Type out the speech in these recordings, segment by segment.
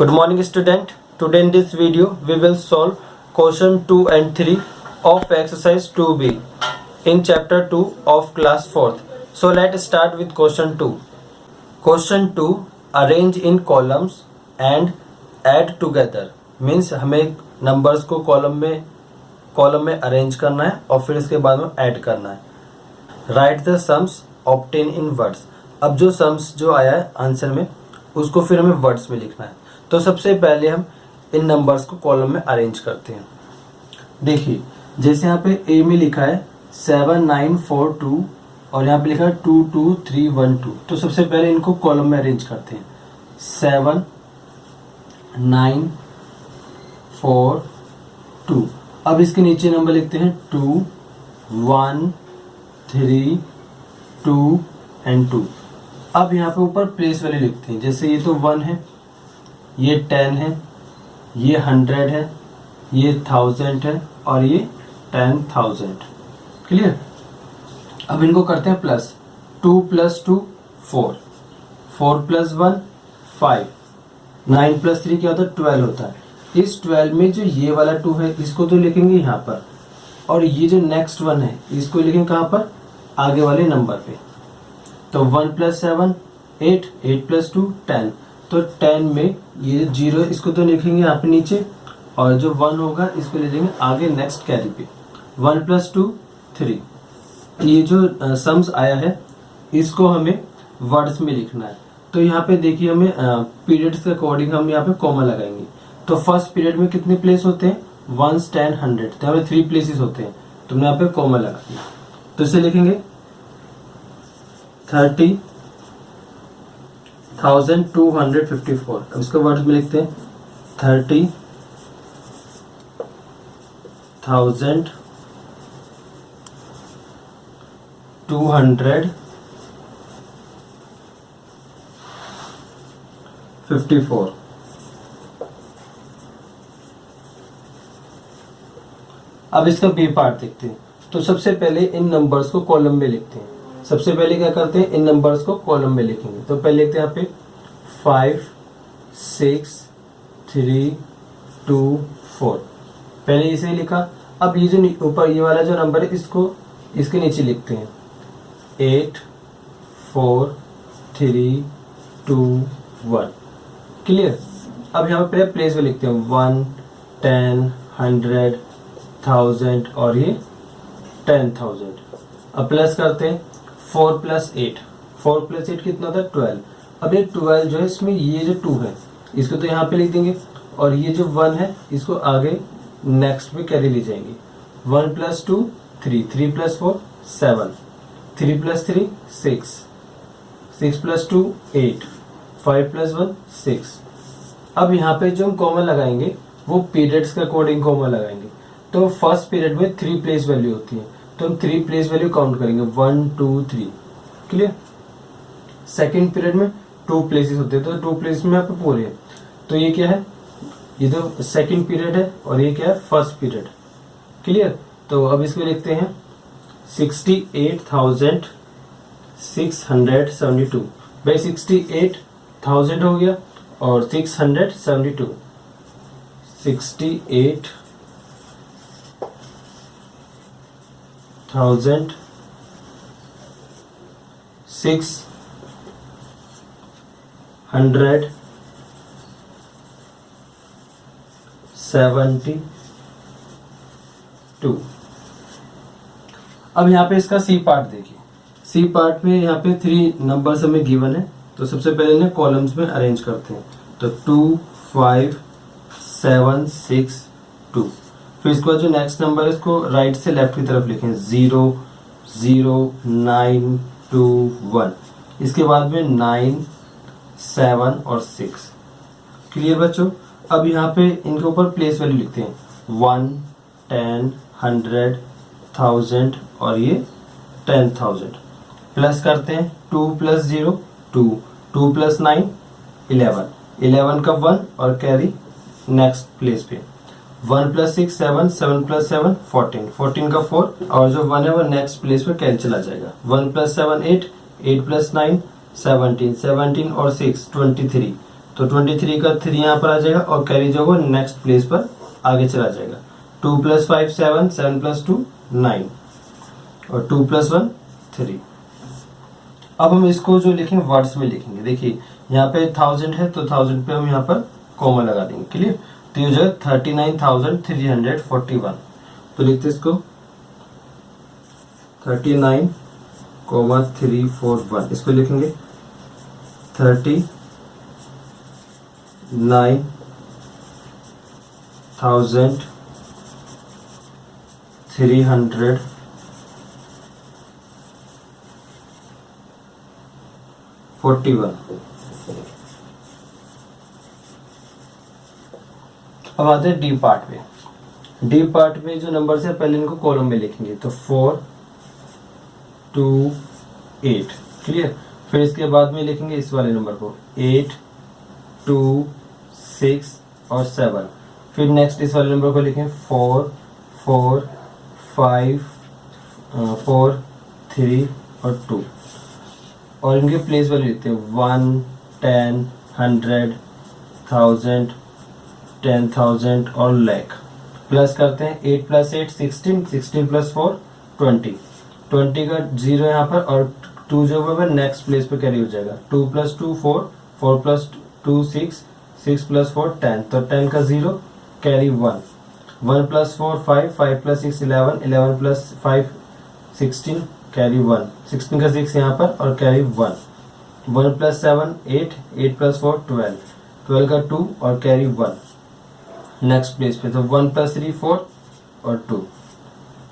Good morning student. Today in this video we will solve question 2 and 3 of exercise 2b in chapter 2 of class 4th. So let's start with question 2. Question 2, arrange in columns and add together means हमें numbers को column में arrange करना है और फिर इसके बाद में ऐड करना है. Right the sums obtain in words. अब जो सम्स जो आया है आंसर में उसको फिर हमें वर्ड्स में लिखना है. तो सबसे पहले हम इन नंबर्स को कॉलम में अरेंज करते हैं. देखिए जैसे यहाँ पे ए में लिखा है 7942 और यहाँ पे लिखा है 22312. तो सबसे पहले इनको कॉलम में अरेंज करते हैं. 7942. अब इसके नीचे नंबर लिखते हैं 2 1 3 2 एंड 2. अब यहाँ पे ऊपर प्लेस वैल्यू लिखते हैं. जैसे ये तो 1 है, ये 10 है, ये 100 है, ये 1000 है और ये 10,000. क्लियर. अब इनको करते हैं प्लस. 2 + 2 4, 4 + 1 5, 9 + 3 क्या होता है 12 होता है. इस 12 में जो ये वाला 2 है इसको तो लिखेंगे यहाँ पर और ये जो नेक्स्ट 1 है इसको लिखेंगे कहाँ पर, आगे वाले नंबर पे. तो 1 + 7 8, 8 + 2 10. तो 10 में ये 0 इसको तो लिखेंगे यहाँ पे नीचे और जो 1 होगा इसको ले जाएंगे आगे नेक्स्ट कैरी पे. 1 + 2 3. ये जो सम्स आया है इसको हमें वर्ड्स में लिखना है. तो यहाँ पे देखिए हमें पीरियड्स के अकॉर्डिंग हम यहाँ पे कॉमा लगाएंगे. तो फर्स्ट पीरियड में कितने प्लेस होते हैं 1 10 100. तो यहाँ पे 3 प्लेसेस होते हैं. तो हमने यहाँ पे कॉमा लगा दिया. तो इसे लिखेंगे 30,254. अब इसको वर्ड्स में लिखते हैं 30,254. अब इसका बी पार्ट देखते हैं. तो सबसे पहले इन नंबर्स को कॉलम में लिखते हैं. सबसे पहले क्या करते हैं इन नंबर्स को कॉलम में लिखेंगे. तो पहले लिखते हैं यहाँ पे 5 6 3 2 4. पहले इसे लिखा. अब ये जो ऊपर ये वाला जो नंबर है इसको इसके नीचे लिखते हैं 8 4 3 2 1. क्लियर. अब यहाँ पे प्लेस में लिखते हैं 1 10 100 1000 और ये 10,000. अब प्लस करते हैं 4 + 8. 4 + 8 कितना होता है 12. अब ये 12 जो है इसमें ये जो 2 है इसको तो यहाँ पे लिख देंगे और ये जो 1 है इसको आगे नेक्स्ट में कैरी ले जाएंगे. 1 + 2 3, 3 + 4 7, 3 + 3 6, 6 + 2 8, 5 + 1 6. अब यहाँ पे जो हम कॉमा लगाएंगे वो पीरियड्स के अकॉर्डिंग कॉमा लगाएंगे. तो फर्स्ट पीरियड में 3 प्लेस वैल्यू होती है तो हम 3 प्लेस वैल्यू काउंट करेंगे 1 2 3. क्लियर. सेकेंड पीरियड में 2 प्लेसेस होते हैं तो 2 प्लेस में आपको पूरे हैं. तो ये क्या है, ये तो सेकेंड पीरियड है और ये क्या है फर्स्ट पीरियड. क्लियर. तो अब इसको लिखते हैं 68,672. भाई 68,000 हो गया और 672. 68,672. अब यहाँ पे इसका सी पार्ट देखिए. सी पार्ट में यहाँ पे 3 नंबर्स हमें गिवन है. तो सबसे पहले इन्हें कॉलम्स में अरेंज करते हैं. तो 2 5 7 6 2. फिर इसके बाद जो नेक्स्ट नंबर है इसको राइट से लेफ्ट की तरफ लिखें 0 0 9 2 1. इसके बाद में 9 7 और 6. क्लियर बच्चों. अब यहाँ पे इनके ऊपर प्लेस वैल्यू लिखते हैं 1 10 100 1000 और ये 10,000. प्लस करते हैं 2 + 0 2, 2 + 9 11, 11 का 1 और कैरी नेक्स्ट प्लेस पे. 1 + 6 7, 7 + 7 14, 14 का 4 और जो 1 है वो नेक्स्ट प्लेस पे कैंसिल आ जाएगा. 1 + 7 8, 8 + 9 17, 17 और 6 23. तो तो 23 का 3 यहाँ पर आ जाएगा और कैरी जो वो नेक्स्ट प्लेस पर आगे चला जाएगा। 2 + 5 7, 7 + 2 9 और 2 + 1 3। अब हम इसको जो लिखेंगे वर्ड्स में लिखेंगे। देखिए यहाँ पे 1000 है तो 1000 पे हम यहाँ पर कॉमा लगा देंगे। क्लियर। तो ये जो है 39,341। तो लिखते इसको 39,341। इसको लिखेंगे 39,341। अब आते हैं डी पार्ट में। डी पार्ट में जो नंबर है पहले इनको कॉलम में लिखेंगे। तो 4 2 8। क्लियर। फिर इसके बाद में लिखेंगे इस वाले नंबर को 8 2 6 और 7। फिर नेक्स्ट इस वाले नंबर को लिखेंगे 4 4 5 4 3 और 2 और इनके प्लेस वैल्यू लिखते हैं 1 10 100 1000 10,000 और लाख। प्लस करते हैं 8 + 8 16, 16 + 4 20। 20 का 0 यहाँ पर और 2 जो है नेक्स्ट प्लेस पे कैरी हो जाएगा। 2 + 2 4, 4 + 2 6, 6 + 4 10। तो 10 का 0 कैरी 1, 1 + 4 5, 5 + 6 11, 11 + 5 16 कैरी 1, 16 का 6 यहाँ पर और कैरी 1, 1 + 7 8, 8 + 4 12, 12 का 2 और कैरी 1 नेक्स्ट प्लेस पे। तो 1 + 3 4 और 2।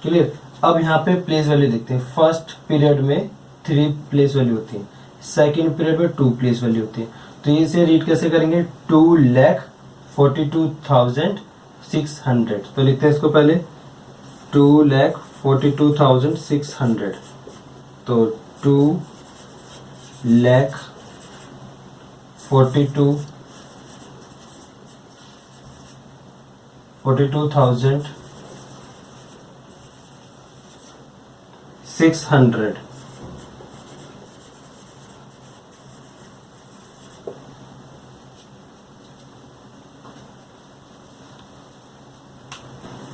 क्लियर। अब यहाँ पे प्लेस वैल्यू देखते हैं। फर्स्ट पीरियड में 3 प्लेस वैल्यू होती है, सेकेंड पीरियड में 2 प्लेस वैल्यू होती है। तो इसे रीड कैसे करेंगे 2,42,600। तो लिखते हैं इसको पहले 2,42,600। तो 2,42,600।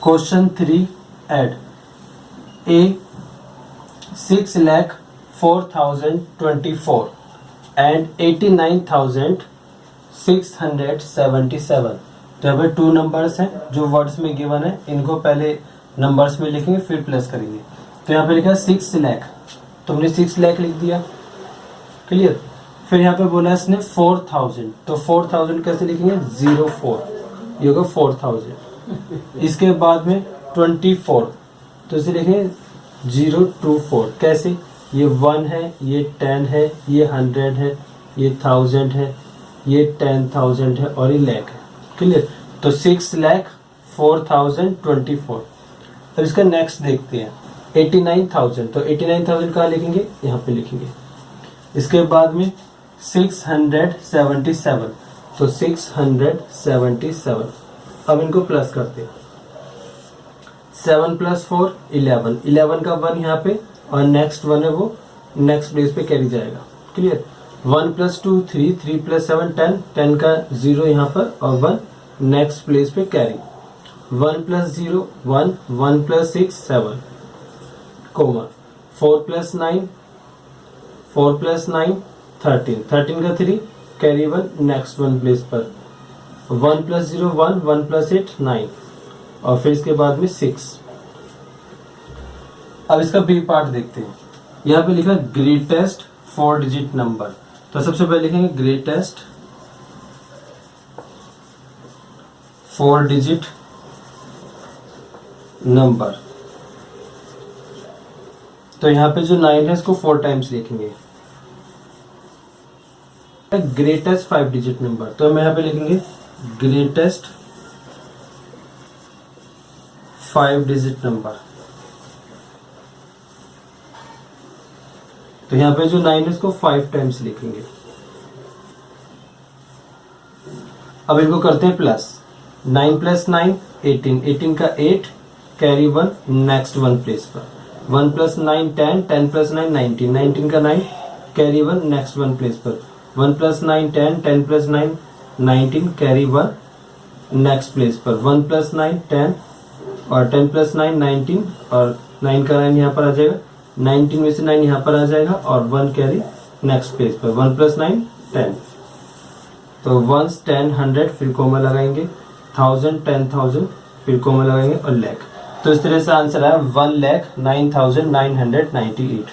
Question 3 add a 6,04,024 and 89,677। तो यहाँ पे 2 नंबर्स हैं जो वर्ड्स में गिवन है। इनको पहले नंबर्स में लिखेंगे फिर प्लस करेंगे। तो यहाँ पे लिखा 6 लाख, तो हमने 6 लाख लिख दिया। क्लियर। फिर यहाँ पे बोला इसने 4,000, तो 4,000 कैसे लिखेंगे 04, ये होगा 4,000। इसके बाद में 24, तो इसे लिखेंगे 024। कैसे, ये 1 है, ये 10 है, ये 100 है, ये 1000 है, ये 10,000 है और ये लाख है। क्लियर। तो 6,04,024। अब इसका नेक्स्ट देखते हैं 89,000। तो 89,000 कहाँ लिखेंगे, यहाँ पे लिखेंगे। इसके बाद में 677, तो 677। अब इनको प्लस करते हैं। 7 + 4 11, 11 का 1 यहाँ पे और नेक्स्ट 1 है वो नेक्स्ट प्लेस पे कैरी जाएगा। क्लियर। 1 + 2 3, 3 + 7 10, 10 का 0 यहाँ पर और 1 नेक्स्ट प्लेस पे कैरी। 1 + 0 1, 1 + 6 7, कोमा 4 + 9 4 + 9 13, 13 का 3 कैरी 1 नेक्स्ट 1 प्लेस पर। 1 + 0 1, 1 + 8 9 और फिर इसके बाद में 6। अब इसका बी पार्ट देखते हैं। यहाँ पे लिखा ग्रेटेस्ट 4 डिजिट नंबर। तो सबसे पहले लिखेंगे ग्रेटेस्ट 4 डिजिट नंबर। तो यहाँ पे जो 9 है इसको 4 टाइम्स लिखेंगे। ग्रेटेस्ट 5 डिजिट नंबर, तो हम यहाँ पे लिखेंगे ग्रेटेस्ट 5 डिजिट नंबर। तो यहाँ पे जो 9 है इसको 5 टाइम्स लिखेंगे। अब इनको करते हैं प्लस। 9 + 9 18, 18 का 8 कैरी 1 नेक्स्ट 1 प्लेस पर। 1 + 9 10, 10 + 9 19, 19 का 9 कैरी 1 नेक्स्ट 1 प्लेस पर। 1 + 9 10, 10 + 9 19 कैरी 1 नेक्स्ट प्लेस पर, 1 + 9 10 और 10 + 9 19 और 9 का 9 यहाँ पर आ जाएगा, 19 में से 9 यहाँ पर आ जाएगा और 1 कैरी नेक्स्ट प्लेस पर, 1 + 9 10। तो 1 10 100 फिर कोमा लगाएंगे, 1000 10,000 फिर कोमा लगाएंगे और लाख। तो इस तरह से आंसर है 1,09,998।